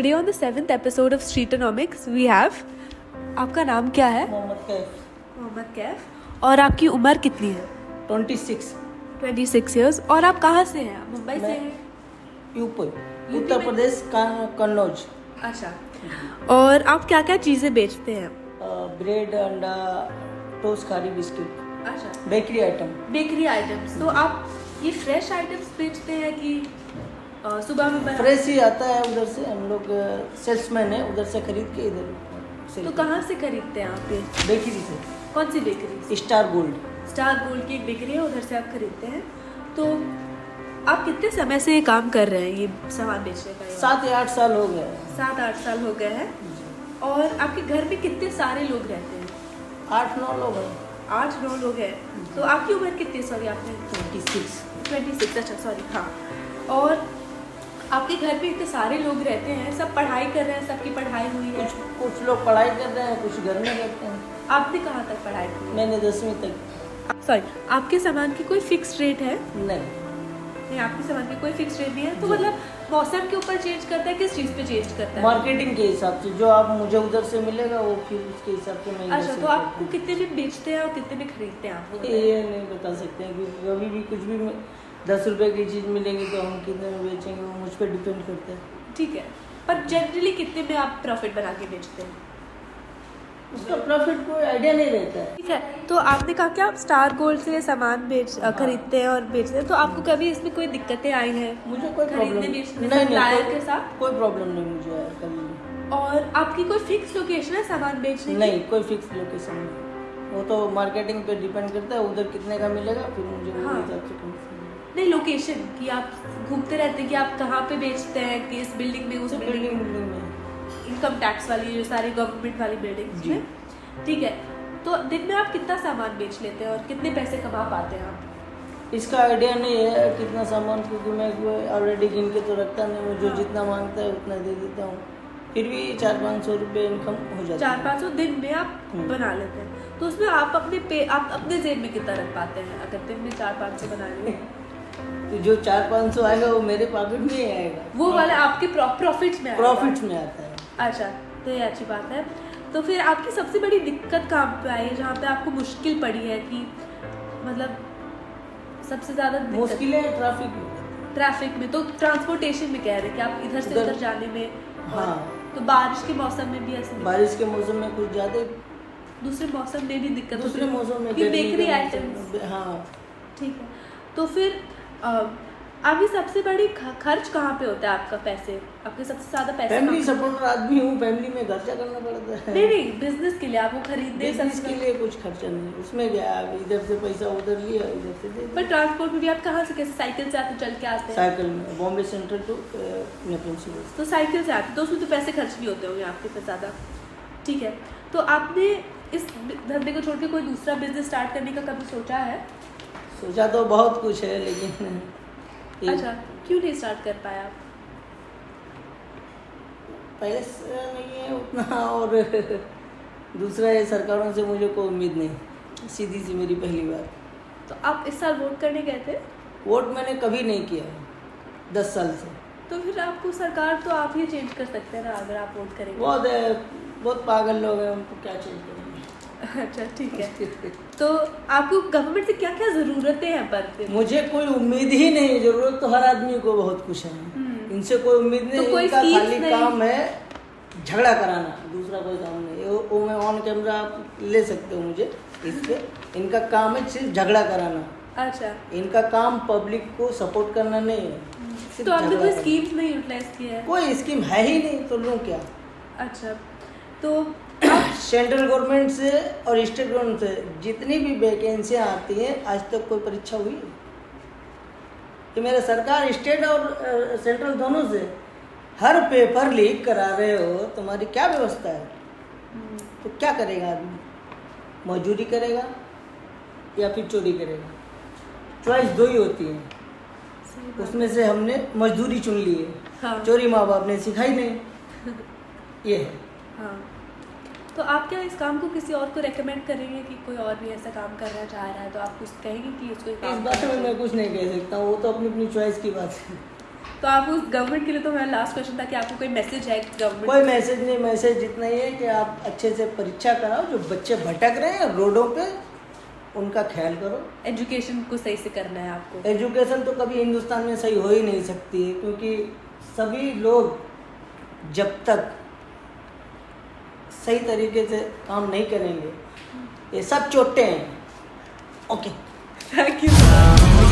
today on the 7th episode of Streetonomics we have आपका नाम क्या है? मोहम्मद कैफ। और आपकी उम्र कितनी है? 26 years। और आप कहाँ से हैं? मुंबई से हैं? यूपी उत्तर प्रदेश कन्नौज। अच्छा। और आप क्या क्या चीज़ें बेचते हैं? ब्रेड, अंडा, टोस्ट, खारी, बिस्किट। अच्छा, बेकरी आइटम्स। तो आप ये फ्रेश आइटम्स बेचते हैं कि सुबह में बना? फ्रेश ही आता है उधर से, हम लोग सेल्समैन है, उधर से खरीद के इधर। तो कहाँ से खरीदते हैं आप ये? बेकरी से। कौन सी बेकरी? स्टार गोल्ड की एक बेकरी है, उधर से आप खरीदते हैं। तो आप कितने समय से ये काम कर रहे हैं, ये सामान बेचने का? 7 या 8 साल हो गए। 7-8 साल हो गए हैं। और आपके घर में कितने सारे लोग रहते हैं? 8-9 लोग हैं। 8-9 लोग हैं। तो आपकी उम्र कितनी? सॉरी, आपने 26। अच्छा, सॉरी, हाँ। और आपके घर पे इतने सारे लोग रहते हैं, सब पढ़ाई कर रहे हैं, सबकी पढ़ाई हुई है? कुछ लोग पढ़ाई कर रहे हैं, कुछ घर में रहते हैं। आपने कहाँ तक पढ़ाई की? मैंने 10वीं तक। सॉरी, आपके सामान की कोई फिक्स रेट है? नहीं, आपके सामान की कोई फिक्स रेट नहीं है। तो मतलब मौसम के ऊपर चेंज करता है, किस चीज़ पे चेंज करता है? मार्केटिंग के हिसाब से, जो आप मुझे उधर से मिलेगा वो फिर उसके हिसाब से मैं। अच्छा, तो आपको कितने में बेचते हैं और कितने में खरीदते हैं आप? ये नहीं बता सकते हैं, क्योंकि कभी भी कुछ भी 10 रुपए की चीज़ मिलेगी तो हम कितने में बेचेंगे, वो मुझ पर डिपेंड करता है। ठीक है, पर जनरली कितने में आप प्रॉफिट बना के बेचते हैं? उसका प्रॉफिट कोई आइडिया नहीं रहता है। ठीक है, तो आपने कहा कि आप स्टार गोल्ड से सामान खरीदते हैं और बेचते हैं, तो आपको कभी इसमें कोई दिक्कतें आई हैं? मुझे कोई प्रॉब्लम नहीं, के साथ कोई प्रॉब्लम नहीं मुझे आया कभी। और आपकी कोई फिक्स लोकेशन है सामान बेचने की? नहीं, कोई फिक्स लोकेशन नहीं, वो तो मार्केटिंग पे डिपेंड करता है, उधर कितने का मिलेगा फिर मुझे वो हिसाब से। नहीं, लोकेशन कि आप घूमते रहते हैं कि आप कहाँ पे बेचते हैं, कि इस बिल्डिंग में, उस बिल्डिंग में, इनकम टैक्स वाली, जो सारी गवर्नमेंट वाली बिल्डिंग्स में। ठीक है, तो दिन में आप कितना सामान बेच लेते हैं और कितने पैसे कमा पाते हैं आप? इसका आइडिया नहीं है कितना सामान, क्योंकि मैं ऑलरेडी गिन के तो रखता नहीं हूँ। जो जितना मांगता है उतना दे देता हूँ, फिर भी 400-500 रुपये इनकम हो जाता है। 400-500 दिन में आप बना लेते हैं। तो उसमें आप अपने जेब में कितना रख पाते हैं अगर दिन में 400-500 बना लिए? तो जो 400-500 आएगा वो मेरे पॉकेट में ही आएगा, वो वाला आपके प्रॉफिट्स में आता है। अच्छा, तो ये अच्छी बात है। तो फिर आपकी सबसे बड़ी दिक्कत कहाँ पे आई है, जहाँ पे आपको मुश्किल पड़ी है? कि मतलब सबसे ज़्यादा मुश्किल है ट्रैफिक में। तो ट्रांसपोर्टेशन में कह रहे हैं कि आप इधर से उधर जाने में। हाँ। तो बारिश के मौसम में भी ऐसे? बारिश के मौसम में कुछ ज़्यादा, दूसरे मौसम में भी दिक्कत? दूसरे मौसम में बेकरी आइटम्स। हाँ, ठीक है। तो फिर अभी सबसे बड़ी खर्च कहाँ पे होता है आपका? पैसे, आपके सबसे ज्यादा पैसे? फैमिली सपोर्टर आदमी हूँ, फैमिली में खर्चा करना पड़ता है। नहीं, बिजनेस के लिए आप वो खरीदने के लिए कुछ खर्चा नहीं, उसमें क्या है, इधर से पैसा उधर लिया, इधर से दे। पर ट्रांसपोर्ट में भी आप कहाँ से, कैसे? साइकिल से आते, चल के आते हैं? साइकिल में, बॉम्बे सेंट्रल टू प्रिंसिपल। तो साइकिल से आते, तो उसमें तो पैसे खर्च नहीं होते होंगे आपके पास ज़्यादा। ठीक है, तो आपने इस धंधे को छोड़ के कोई दूसरा बिजनेस स्टार्ट करने का कभी सोचा है? सोचा तो बहुत कुछ है, लेकिन अच्छा, क्यों नहीं स्टार्ट कर पाया आप? पहले से नहीं है उतना, और दूसरा है सरकारों से मुझे कोई उम्मीद नहीं, सीधी सी मेरी पहली बात। तो आप इस साल वोट करने गए थे? वोट मैंने कभी नहीं किया 10 साल से। तो फिर आपको सरकार तो आप ही चेंज कर सकते हैं ना, अगर आप वोट करेंगे? बहुत पागल लोग हैं, उनको क्या चेंज करेंगे। अच्छा, ठीक है। तो आपको गवर्नमेंट से क्या क्या ज़रूरतें हैं? पर मुझे कोई उम्मीद ही नहीं, जरूरत तो हर आदमी को बहुत कुछ है, इनसे कोई उम्मीद नहीं। तो कोई इनका खाली नहीं। काम है झगड़ा कराना, दूसरा कोई काम नहीं। वो मैं ऑन कैमरा आप ले सकते हो मुझे इस पे। इनका काम है सिर्फ झगड़ा कराना। अच्छा, इनका काम पब्लिक को सपोर्ट करना नहीं है। तो आपने कोई स्कीम्स नहीं यूटिलाइज किया है? कोई स्कीम है ही नहीं, तो लूँ क्या? अच्छा, तो सेंट्रल गवर्नमेंट से और स्टेट गवर्नमेंट से जितनी भी वैकेंसियाँ आती हैं, आज तक कोई परीक्षा हुई? कि मेरा सरकार स्टेट और सेंट्रल दोनों से हर पेपर लीक करा रहे हो, तुम्हारी क्या व्यवस्था है? तो क्या करेगा आदमी? मजदूरी करेगा या फिर चोरी करेगा? चॉइस 2 ही होती है, उसमें से हमने मजदूरी चुन ली है। हाँ। चोरी माँ बाप ने सिखाई नहीं। ये है। हाँ, तो आप क्या इस काम को किसी और को रेकमेंड करेंगे कि कोई और भी ऐसा काम करना चाह रहा है, तो आप कुछ कहेंगे कि उसको इस बात में मैं कुछ नहीं कह सकता, वो तो अपनी अपनी चॉइस की बात है। तो आप उस गवर्नमेंट के लिए, तो मेरा लास्ट क्वेश्चन था कि आपको कोई मैसेज है गवर्नमेंट? कोई मैसेज नहीं, मैसेज इतना ही है कि आप अच्छे से परीक्षा कराओ, जो बच्चे भटक रहे हैं रोडों पे उनका ख्याल करो। एजुकेशन को सही से करना है आपको। एजुकेशन तो कभी हिंदुस्तान में सही हो ही नहीं सकती है, क्योंकि सभी लोग जब तक सही तरीके से काम नहीं करेंगे, ये सब चोटे हैं। Okay, thank you.